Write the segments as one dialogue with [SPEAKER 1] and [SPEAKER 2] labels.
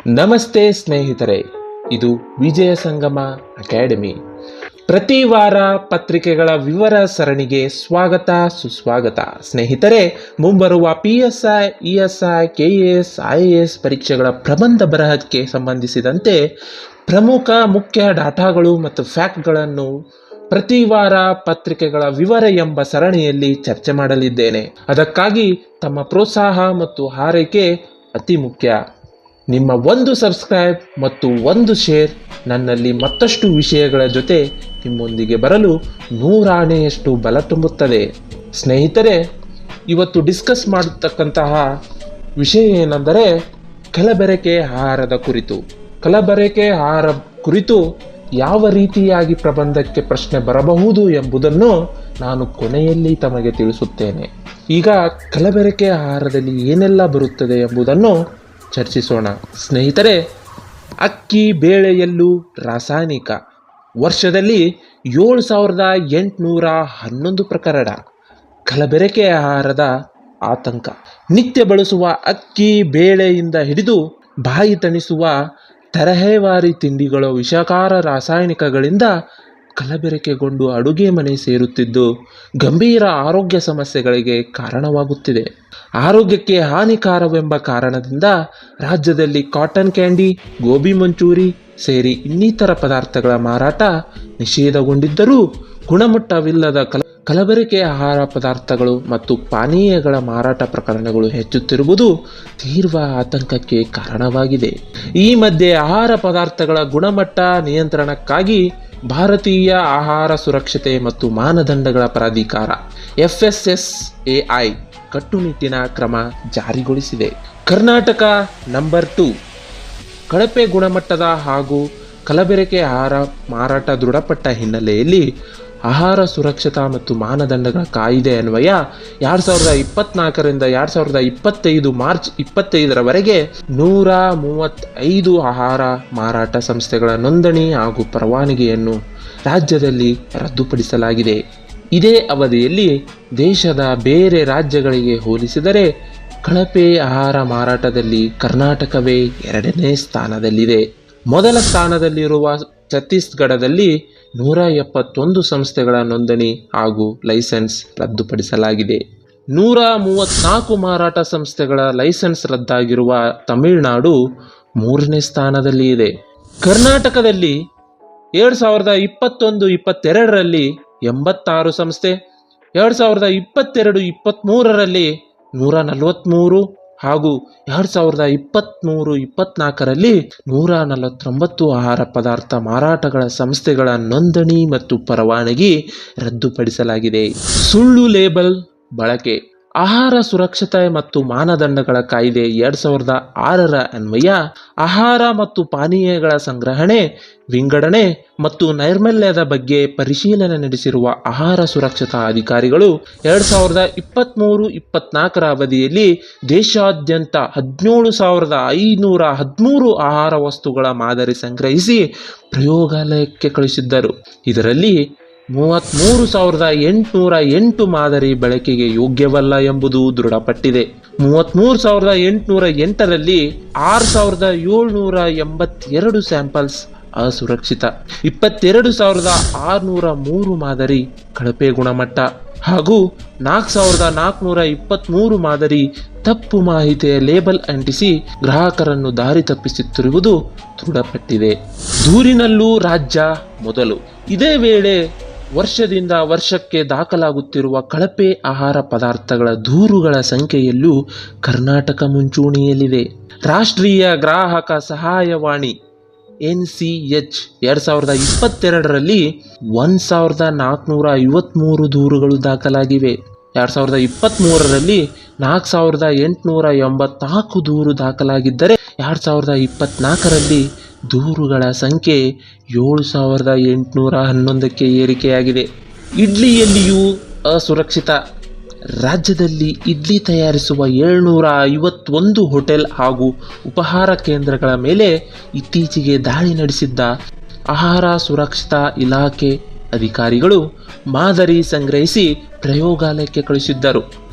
[SPEAKER 1] ನಮಸ್ತೆ ಸ್ನೇಹಿತರೆ, ಇದು ವಿಜಯ ಸಂಗಮ ಅಕಾಡೆಮಿ. ಪ್ರತಿ ವಾರ ಪತ್ರಿಕೆಗಳ ವಿವರ ಸರಣಿಗೆ ಸ್ವಾಗತ ಸುಸ್ವಾಗತ. ಸ್ನೇಹಿತರೆ, ಮುಂಬರುವ PSI, ESI, KS, IAS ಪರೀಕ್ಷೆಗಳ ಪ್ರಬಂಧ ಬರಹಕ್ಕೆ ಸಂಬಂಧಿಸಿದಂತೆ ಪ್ರಮುಖ ಮುಖ್ಯ ಡಾಟಾಗಳು ಮತ್ತು ಫ್ಯಾಕ್ಟ್ಗಳನ್ನು ಪ್ರತಿ ವಾರ ಪತ್ರಿಕೆಗಳ ವಿವರ ಎಂಬ ಸರಣಿಯಲ್ಲಿ ಚರ್ಚೆ ಮಾಡಲಿದ್ದೇನೆ. ಅದಕ್ಕಾಗಿ ತಮ್ಮ ಪ್ರೋತ್ಸಾಹ ಮತ್ತು ಹಾರೈಕೆ ಅತಿ ಮುಖ್ಯ. ನಿಮ್ಮ ಒಂದು ಸಬ್ಸ್ಕ್ರೈಬ್ ಮತ್ತು ಒಂದು ಶೇರ್ ನನ್ನಲ್ಲಿ ಮತ್ತಷ್ಟು ವಿಷಯಗಳ ಜೊತೆ ನಿಮ್ಮೊಂದಿಗೆ ಬರಲು 100 ಆಣೆಯಷ್ಟು ಬಲ ತುಂಬುತ್ತದೆ. ಸ್ನೇಹಿತರೆ, ಇವತ್ತು ಡಿಸ್ಕಸ್ ಮಾಡತಕ್ಕಂತಹ ವಿಷಯ ಏನೆಂದರೆ ಕಲಬೆರಕೆ ಆಹಾರದ ಕುರಿತು. ಕಲಬೆರಕೆ ಆಹಾರ ಕುರಿತು ಯಾವ ರೀತಿಯಾಗಿ ಪ್ರಬಂಧಕ್ಕೆ ಪ್ರಶ್ನೆ ಬರಬಹುದು ಎಂಬುದನ್ನು ನಾನು ಕೊನೆಯಲ್ಲಿ ತಮಗೆ ತಿಳಿಸುತ್ತೇನೆ. ಈಗ ಕಲಬೆರಕೆ ಆಹಾರದಲ್ಲಿ ಏನೆಲ್ಲ ಬರುತ್ತದೆ ಎಂಬುದನ್ನು ಚರ್ಚಿಸೋಣ. ಸ್ನೇಹಿತರೆ, ಅಕ್ಕಿ, ಬೇಳೆ, ಎಳ್ಳು ರಾಸಾಯನಿಕ ವರ್ಷದಲ್ಲಿ 7811 ಪ್ರಕರಣ. ಕಲಬೆರಕೆ ಆಹಾರದ ಆತಂಕ. ನಿತ್ಯ ಬಳಸುವ ಅಕ್ಕಿ, ಬೇಳೆಯಿಂದ ಹಿಡಿದು ಬಾಯಿ ತಣಿಸುವ ತರಹೇವಾರಿ ತಿಂಡಿಗಳು ವಿಷಕಾರ ರಾಸಾಯನಿಕಗಳಿಂದ ಕಲಬೆರಕೆಗೊಂಡು ಅಡುಗೆ ಮನೆ ಸೇರುತ್ತಿದ್ದು ಗಂಭೀರ ಆರೋಗ್ಯ ಸಮಸ್ಯೆಗಳಿಗೆ ಕಾರಣವಾಗುತ್ತಿದೆ. ಆರೋಗ್ಯಕ್ಕೆ ಹಾನಿಕಾರವೆಂಬ ಕಾರಣದಿಂದ ರಾಜ್ಯದಲ್ಲಿ ಕಾಟನ್ ಕ್ಯಾಂಡಿ, ಗೋಬಿ ಮಂಚೂರಿ ಸೇರಿ ಇನ್ನಿತರ ಪದಾರ್ಥಗಳ ಮಾರಾಟ ನಿಷೇಧಗೊಂಡಿದ್ದರೂ ಗುಣಮಟ್ಟವಿಲ್ಲದ ಕಲಬೆರಕೆ ಆಹಾರ ಪದಾರ್ಥಗಳು ಮತ್ತು ಪಾನೀಯಗಳ ಮಾರಾಟ ಪ್ರಕರಣಗಳು ಹೆಚ್ಚುತ್ತಿರುವುದು ತೀವ್ರ ಆತಂಕಕ್ಕೆ ಕಾರಣವಾಗಿದೆ. ಈ ಮಧ್ಯೆ ಆಹಾರ ಪದಾರ್ಥಗಳ ಗುಣಮಟ್ಟ ನಿಯಂತ್ರಣಕ್ಕಾಗಿ ಭಾರತೀಯ ಆಹಾರ ಸುರಕ್ಷತೆ ಮತ್ತು ಮಾನದಂಡಗಳ ಪ್ರಾಧಿಕಾರ FSSAI ಕಟ್ಟುನಿಟ್ಟಿನ ಕ್ರಮ ಜಾರಿಗೊಳಿಸಿದೆ. ಕರ್ನಾಟಕ ನಂಬರ್ 2 ಕಳಪೆ ಗುಣಮಟ್ಟದ ಹಾಗೂ ಕಲಬೆರಕೆ ಆಹಾರ ಮಾರಾಟ ದೃಢಪಟ್ಟ ಹಿನ್ನೆಲೆಯಲ್ಲಿ ಆಹಾರ ಸುರಕ್ಷತಾ ಮತ್ತು ಮಾನದಂಡಗಳ ಕಾಯ್ದೆ ಅನ್ವಯ 2024ರಿಂದ 2025 ಮಾರ್ಚ್ 25ರವರೆಗೆ 135 ಆಹಾರ ಮಾರಾಟ ಸಂಸ್ಥೆಗಳ ನೋಂದಣಿ ಹಾಗೂ ಪರವಾನಗಿಯನ್ನು ರಾಜ್ಯದಲ್ಲಿ ರದ್ದುಪಡಿಸಲಾಗಿದೆ. ಇದೇ ಅವಧಿಯಲ್ಲಿ ದೇಶದ ಬೇರೆ ರಾಜ್ಯಗಳಿಗೆ ಹೋಲಿಸಿದರೆ ಕಳಪೆ ಆಹಾರ ಮಾರಾಟದಲ್ಲಿ ಕರ್ನಾಟಕವೇ 2ನೇ ಸ್ಥಾನದಲ್ಲಿದೆ. ಮೊದಲ ಸ್ಥಾನದಲ್ಲಿರುವ ಛತ್ತೀಸ್ಗಢದಲ್ಲಿ 171 ಸಂಸ್ಥೆಗಳ ನೋಂದಣಿ ಹಾಗೂ ಲೈಸೆನ್ಸ್ ರದ್ದುಪಡಿಸಲಾಗಿದೆ. 134 ಮಾರಾಟ ಸಂಸ್ಥೆಗಳ ಲೈಸೆನ್ಸ್ ರದ್ದಾಗಿರುವ ತಮಿಳುನಾಡು 3ನೇ ಸ್ಥಾನದಲ್ಲಿ ಇದೆ. ಕರ್ನಾಟಕದಲ್ಲಿ 2021-22ರಲ್ಲಿ 86 ಸಂಸ್ಥೆ, 2022-23ರಲ್ಲಿ 143 ಹಾಗೂ 2023-24ರಲ್ಲಿ 149 ಆಹಾರ ಪದಾರ್ಥ ಮಾರಾಟಗಳ ಸಂಸ್ಥೆಗಳ ನೋಂದಣಿ ಮತ್ತು ಪರವಾನಗಿ ರದ್ದುಪಡಿಸಲಾಗಿದೆ. ಸುಳ್ಳು ಲೇಬಲ್ ಬಳಕೆ. ಆಹಾರ ಸುರಕ್ಷತೆ ಮತ್ತು ಮಾನದಂಡಗಳ ಕಾಯ್ದೆ 2006ರ ಅನ್ವಯ ಆಹಾರ ಮತ್ತು ಪಾನೀಯಗಳ ಸಂಗ್ರಹಣೆ, ವಿಂಗಡಣೆ ಮತ್ತು ನೈರ್ಮಲ್ಯದ ಬಗ್ಗೆ ಪರಿಶೀಲನೆ ನಡೆಸಿರುವ ಆಹಾರ ಸುರಕ್ಷತಾ ಅಧಿಕಾರಿಗಳು 2023-24ರ ಅವಧಿಯಲ್ಲಿ ದೇಶಾದ್ಯಂತ 17,513 ಆಹಾರ ವಸ್ತುಗಳ ಮಾದರಿ ಸಂಗ್ರಹಿಸಿ ಪ್ರಯೋಗಾಲಯಕ್ಕೆ ಕಳುಹಿಸಿದ್ದರು. ಇದರಲ್ಲಿ 33,808 ಮಾದರಿ ಬಳಕೆಗೆ ಯೋಗ್ಯವಲ್ಲ ಎಂಬುದು ದೃಢಪಟ್ಟಿದೆ. 33,808ರಲ್ಲಿ 6,782 ಸ್ಯಾಂಪಲ್ಸ್ ಅಸುರಕ್ಷಿತ, 22,603 ಮಾದರಿ ಕಳಪೆ ಗುಣಮಟ್ಟ ಹಾಗೂ 4,423 ಮಾದರಿ ತಪ್ಪು ಮಾಹಿತಿಯ ಲೇಬಲ್ ಅಂಟಿಸಿ ಗ್ರಾಹಕರನ್ನು ದಾರಿ ತಪ್ಪಿಸುತ್ತಿರುವುದು ದೃಢಪಟ್ಟಿದೆ. ದೂರಿನಲ್ಲೂ ರಾಜ್ಯ ಮೊದಲು. ಇದೇ ವೇಳೆ ವರ್ಷದಿಂದ ವರ್ಷಕ್ಕೆ ದಾಖಲಾಗುತ್ತಿರುವ ಕಳಪೆ ಆಹಾರ ಪದಾರ್ಥಗಳ ದೂರುಗಳ ಸಂಖ್ಯೆಯಲ್ಲೂ ಕರ್ನಾಟಕ ಮುಂಚೂಣಿಯಲ್ಲಿದೆ. ರಾಷ್ಟ್ರೀಯ ಗ್ರಾಹಕ ಸಹಾಯವಾಣಿ NCH 2022ರಲ್ಲಿ 1,453 ದೂರುಗಳು ದಾಖಲಾಗಿವೆ. 2023ರಲ್ಲಿ 4,884 ದೂರು ದಾಖಲಾಗಿದ್ದರೆ 2024ರಲ್ಲಿ ದೂರುಗಳ ಸಂಖ್ಯೆ 7,811ಕ್ಕೆ ಏರಿಕೆಯಾಗಿದೆ. ಇಡ್ಲಿಯಲ್ಲಿಯೂ ಅಸುರಕ್ಷಿತ. ರಾಜ್ಯದಲ್ಲಿ ಇಡ್ಲಿ ತಯಾರಿಸುವ 751 ಹೋಟೆಲ್ ಹಾಗೂ ಉಪಹಾರ ಕೇಂದ್ರಗಳ ಮೇಲೆ ಇತ್ತೀಚೆಗೆ ದಾಳಿ ನಡೆಸಿದ್ದ ಆಹಾರ ಸುರಕ್ಷತಾ ಇಲಾಖೆ ಅಧಿಕಾರಿಗಳು ಮಾದರಿ ಸಂಗ್ರಹಿಸಿ ಪ್ರಯೋಗಾಲಯಕ್ಕೆ ಕಳುಹಿಸಿದ್ದರು.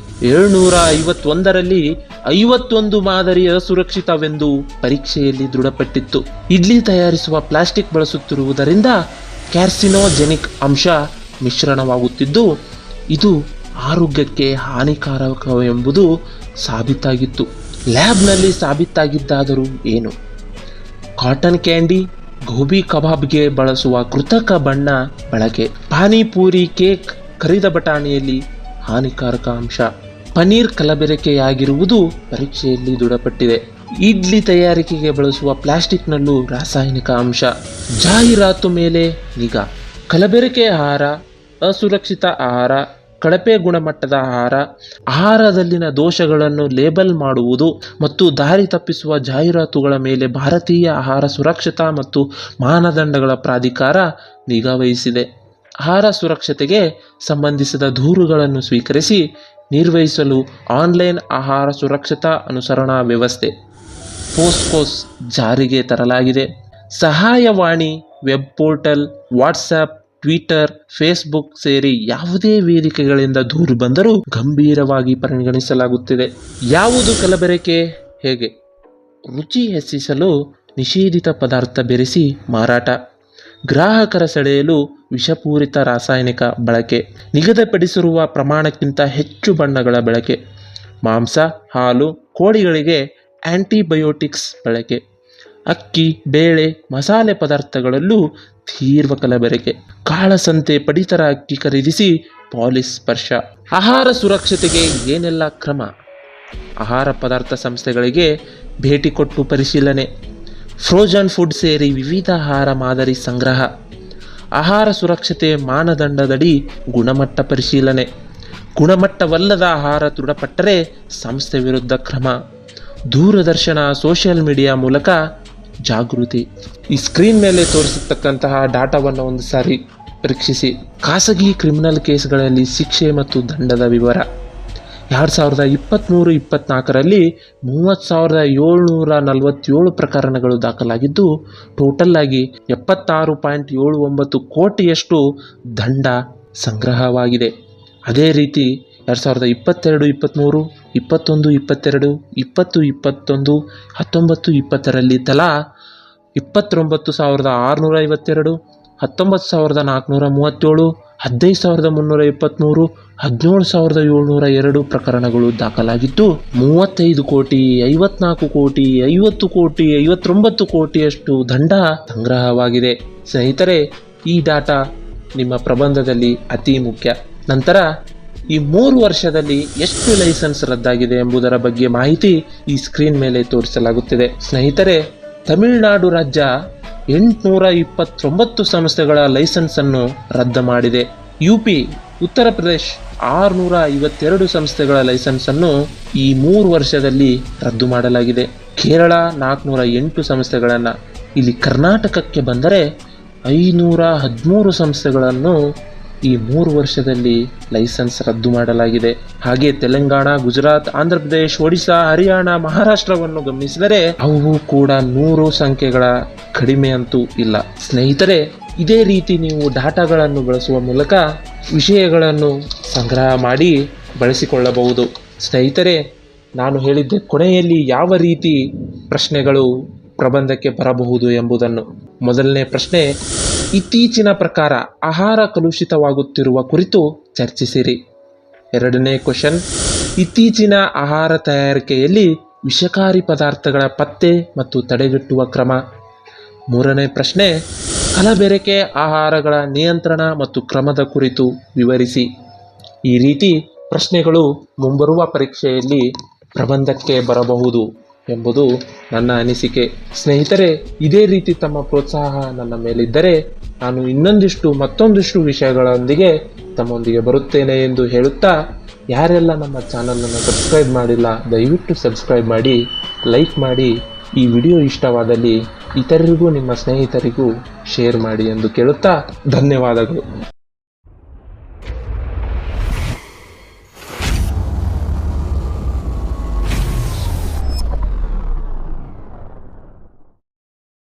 [SPEAKER 1] 751ರಲ್ಲಿ 51 ಮಾದರಿ ಅಸುರಕ್ಷಿತವೆಂದು ಪರೀಕ್ಷೆಯಲ್ಲಿ ದೃಢಪಟ್ಟಿತ್ತು. ಇಡ್ಲಿ ತಯಾರಿಸುವ ಪ್ಲಾಸ್ಟಿಕ್ ಬಳಸುತ್ತಿರುವುದರಿಂದ ಕ್ಯಾರ್ಸಿನೋಜೆನಿಕ್ ಅಂಶ ಮಿಶ್ರಣವಾಗುತ್ತಿದ್ದು ಇದು ಆರೋಗ್ಯಕ್ಕೆ ಹಾನಿಕಾರಕವೆಂಬುದು ಸಾಬೀತಾಗಿತ್ತು. ಲ್ಯಾಬ್ನಲ್ಲಿ ಸಾಬೀತಾಗಿದ್ದಾದರೂ ಏನು? ಕಾಟನ್ ಕ್ಯಾಂಡಿ, ಗೋಬಿ ಕಬಾಬ್ಗೆ ಬಳಸುವ ಕೃತಕ ಬಣ್ಣ ಬಳಕೆ, ಪಾನಿಪೂರಿ, ಕೇಕ್, ಕರಿದ ಬಟಾಣಿಯಲ್ಲಿ ಹಾನಿಕಾರಕ ಅಂಶ, ಪನೀರ್ ಕಲಬೆರಕೆಯಾಗಿರುವುದು ಪರೀಕ್ಷೆಯಲ್ಲಿ ದೃಢಪಟ್ಟಿದೆ. ಇಡ್ಲಿ ತಯಾರಿಕೆಗೆ ಬಳಸುವ ಪ್ಲಾಸ್ಟಿಕ್ನಲ್ಲೂ ರಾಸಾಯನಿಕ ಅಂಶ, ಜಾಹೀರಾತು ಮೇಲೆ ನಿಗಾ, ಕಲಬೆರಕೆ ಆಹಾರ, ಅಸುರಕ್ಷಿತ ಆಹಾರ, ಕಳಪೆ ಗುಣಮಟ್ಟದ ಆಹಾರದಲ್ಲಿನ ದೋಷಗಳನ್ನು ಲೇಬಲ್ ಮಾಡುವುದು ಮತ್ತು ದಾರಿ ತಪ್ಪಿಸುವ ಜಾಹೀರಾತುಗಳ ಮೇಲೆ ಭಾರತೀಯ ಆಹಾರ ಸುರಕ್ಷತಾ ಮತ್ತು ಮಾನದಂಡಗಳ ಪ್ರಾಧಿಕಾರ ನಿಗಾವಹಿಸಿದೆ. ಆಹಾರ ಸುರಕ್ಷತೆಗೆ ಸಂಬಂಧಿಸಿದ ದೂರುಗಳನ್ನು ಸ್ವೀಕರಿಸಿ ನಿರ್ವಹಿಸಲು ಆನ್ಲೈನ್ ಆಹಾರ ಸುರಕ್ಷತಾ ಅನುಸರಣಾ ವ್ಯವಸ್ಥೆ ಪೋಸ್ಕೋಸ್ ಜಾರಿಗೆ ತರಲಾಗಿದೆ. ಸಹಾಯವಾಣಿ, web portal, WhatsApp, Twitter, Facebook ಸೇರಿ ಯಾವುದೇ ವೇದಿಕೆಗಳಿಂದ ದೂರು ಬಂದರೂ ಗಂಭೀರವಾಗಿ ಪರಿಗಣಿಸಲಾಗುತ್ತಿದೆ. ಯಾವುದು ಕಲಬೆರಕೆ? ಹೇಗೆ? ರುಚಿ ಹೆಚ್ಚಿಸಲು ನಿಷೇಧಿತ ಪದಾರ್ಥ ಬೆರೆಸಿ ಮಾರಾಟ, ಗ್ರಾಹಕರ ಸೆಳೆಯಲು ವಿಷಪೂರಿತ ರಾಸಾಯನಿಕ ಬಳಕೆ, ನಿಗದಿಪಡಿಸಿರುವ ಪ್ರಮಾಣಕ್ಕಿಂತ ಹೆಚ್ಚು ಬಣ್ಣಗಳ ಬಳಕೆ, ಮಾಂಸ, ಹಾಲು, ಕೋಳಿಗಳಿಗೆ ಆಂಟಿಬಯೋಟಿಕ್ಸ್ ಬಳಕೆ, ಅಕ್ಕಿ, ಬೇಳೆ, ಮಸಾಲೆ ಪದಾರ್ಥಗಳಲ್ಲೂ ತೀವ್ರ ಕಲಬೆರಕೆ, ಕಾಳಸಂತೆ ಪಡಿತರ ಅಕ್ಕಿ ಖರೀದಿಸಿ ಪಾಲಿಸ್ ಸ್ಪರ್ಶ. ಆಹಾರ ಸುರಕ್ಷತೆಗೆ ಏನೆಲ್ಲ ಕ್ರಮ? ಆಹಾರ ಪದಾರ್ಥ ಸಂಸ್ಥೆಗಳಿಗೆ ಭೇಟಿ ಕೊಟ್ಟು ಪರಿಶೀಲನೆ, ಫ್ರೋಜನ್ ಫುಡ್ ಸೇರಿ ವಿವಿಧ ಆಹಾರ ಮಾದರಿ ಸಂಗ್ರಹ, ಆಹಾರ ಸುರಕ್ಷತೆ ಮಾನದಂಡದಡಿ ಗುಣಮಟ್ಟ ಪರಿಶೀಲನೆ, ಗುಣಮಟ್ಟವಲ್ಲದ ಆಹಾರ ದೃಢಪಟ್ಟರೆ ಸಂಸ್ಥೆ ವಿರುದ್ಧ ಕ್ರಮ, ದೂರದರ್ಶನ, ಸೋಷಿಯಲ್ ಮೀಡಿಯಾ ಮೂಲಕ ಜಾಗೃತಿ. ಈ ಸ್ಕ್ರೀನ್ ಮೇಲೆ ತೋರಿಸತಕ್ಕಂತಹ ಡಾಟಾವನ್ನು ಒಂದು ಸಾರಿ ಪರೀಕ್ಷಿಸಿ. ಖಾಸಗಿ ಕ್ರಿಮಿನಲ್ ಕೇಸ್ಗಳಲ್ಲಿ ಶಿಕ್ಷೆ ಮತ್ತು ದಂಡದ ವಿವರ. 2023-24ರಲ್ಲಿ 30,747 ಪ್ರಕರಣಗಳು ದಾಖಲಾಗಿದ್ದು ಟೋಟಲ್ ಆಗಿ 76.79 ಕೋಟಿಯಷ್ಟು ದಂಡ ಸಂಗ್ರಹವಾಗಿದೆ. ಅದೇ ರೀತಿ 2022-23, 21-22, 20-21, 19-20ರಲ್ಲಿ ತಲಾ 29,652, 19,437, 15,323, 17,702 ಪ್ರಕರಣಗಳು ದಾಖಲಾಗಿದ್ದು 35 ಕೋಟಿ, 54 ಕೋಟಿ, 50 ಕೋಟಿ, 59 ಕೋಟಿಯಷ್ಟು ದಂಡ ಸಂಗ್ರಹವಾಗಿದೆ. ಸ್ನೇಹಿತರೆ, ಈ ಡಾಟಾ ನಿಮ್ಮ ಪ್ರಬಂಧದಲ್ಲಿ ಅತಿ ಮುಖ್ಯ. ನಂತರ ಈ 3 ವರ್ಷದಲ್ಲಿ ಎಷ್ಟು ಲೈಸೆನ್ಸ್ ರದ್ದಾಗಿದೆ ಎಂಬುದರ ಬಗ್ಗೆ ಮಾಹಿತಿ ಈ ಸ್ಕ್ರೀನ್ ಮೇಲೆ ತೋರಿಸಲಾಗುತ್ತಿದೆ. ಸ್ನೇಹಿತರೆ, ತಮಿಳುನಾಡು ರಾಜ್ಯ 829 ಸಂಸ್ಥೆಗಳ ಲೈಸೆನ್ಸ್ ಅನ್ನು ರದ್ದು ಮಾಡಿದೆ. ಯುಪಿ, ಉತ್ತರ ಪ್ರದೇಶ್ 652 ಸಂಸ್ಥೆಗಳ ಲೈಸೆನ್ಸ್ ಅನ್ನು ಈ 3 ವರ್ಷದಲ್ಲಿ ರದ್ದು ಮಾಡಲಾಗಿದೆ. ಕೇರಳ 408 ಸಂಸ್ಥೆಗಳನ್ನು, ಇಲ್ಲಿ ಕರ್ನಾಟಕಕ್ಕೆ ಬಂದರೆ 513 ಸಂಸ್ಥೆಗಳನ್ನು ಈ 3 ವರ್ಷದಲ್ಲಿ ಲೈಸೆನ್ಸ್ ರದ್ದು ಮಾಡಲಾಗಿದೆ. ಹಾಗೆ ತೆಲಂಗಾಣ, ಗುಜರಾತ್, ಆಂಧ್ರ ಪ್ರದೇಶ್, ಒಡಿಶಾ, ಹರಿಯಾಣ, ಮಹಾರಾಷ್ಟ್ರವನ್ನು ಗಮನಿಸಿದರೆ ಅವು ಕೂಡ 100 ಸಂಖ್ಯೆಗಳ ಕಡಿಮೆ ಅಂತೂ ಇಲ್ಲ. ಸ್ನೇಹಿತರೆ, ಇದೇ ರೀತಿ ನೀವು ಡಾಟಾಗಳನ್ನು ಬಳಸುವ ಮೂಲಕ ವಿಷಯಗಳನ್ನು ಸಂಗ್ರಹ ಮಾಡಿ ಬಳಸಿಕೊಳ್ಳಬಹುದು. ಸ್ನೇಹಿತರೆ, ನಾನು ಹೇಳಿದ್ದೆ ಕೊನೆಯಲ್ಲಿ ಯಾವ ರೀತಿ ಪ್ರಶ್ನೆಗಳು ಪ್ರಬಂಧಕ್ಕೆ ಬರಬಹುದು ಎಂಬುದನ್ನು. ಮೊದಲನೇ ಪ್ರಶ್ನೆ, ಇತ್ತೀಚಿನ ಪ್ರಕಾರ ಆಹಾರ ಕಲುಷಿತವಾಗುತ್ತಿರುವ ಕುರಿತು ಚರ್ಚಿಸಿರಿ. ಎರಡನೇ ಕ್ವೆಶ್ಚನ್, ಇತ್ತೀಚಿನ ಆಹಾರ ತಯಾರಿಕೆಯಲ್ಲಿ ವಿಷಕಾರಿ ಪದಾರ್ಥಗಳ ಪತ್ತೆ ಮತ್ತು ತಡೆಗಟ್ಟುವ ಕ್ರಮ. ಮೂರನೇ ಪ್ರಶ್ನೆ, ಕಲಬೆರಕೆ ಆಹಾರಗಳ ನಿಯಂತ್ರಣ ಮತ್ತು ಕ್ರಮದ ಕುರಿತು ವಿವರಿಸಿ. ಈ ರೀತಿ ಪ್ರಶ್ನೆಗಳು ಮುಂಬರುವ ಪರೀಕ್ಷೆಯಲ್ಲಿ ಪ್ರಬಂಧಕ್ಕೆ ಬರಬಹುದು ಎಂಬುದು ನನ್ನ ಅನಿಸಿಕೆ. ಸ್ನೇಹಿತರೆ, ಇದೇ ರೀತಿ ತಮ್ಮ ಪ್ರೋತ್ಸಾಹ ನನ್ನ ಮೇಲಿದ್ದರೆ ನಾನು ಮತ್ತೊಂದಿಷ್ಟು ವಿಷಯಗಳೊಂದಿಗೆ ತಮ್ಮೊಂದಿಗೆ ಬರುತ್ತೇನೆ ಎಂದು ಹೇಳುತ್ತಾ, ಯಾರೆಲ್ಲ ನಮ್ಮ ಚಾನಲನ್ನು ಸಬ್ಸ್ಕ್ರೈಬ್ ಮಾಡಿಲ್ಲ ದಯವಿಟ್ಟು ಸಬ್ಸ್ಕ್ರೈಬ್ ಮಾಡಿ, ಲೈಕ್ ಮಾಡಿ, ಈ ವಿಡಿಯೋ ಇಷ್ಟವಾದಲ್ಲಿ ಇತರರಿಗೂ ನಿಮ್ಮ ಸ್ನೇಹಿತರಿಗೂ ಶೇರ್ ಮಾಡಿ ಎಂದು ಕೇಳುತ್ತಾ ಧನ್ಯವಾದಗಳು.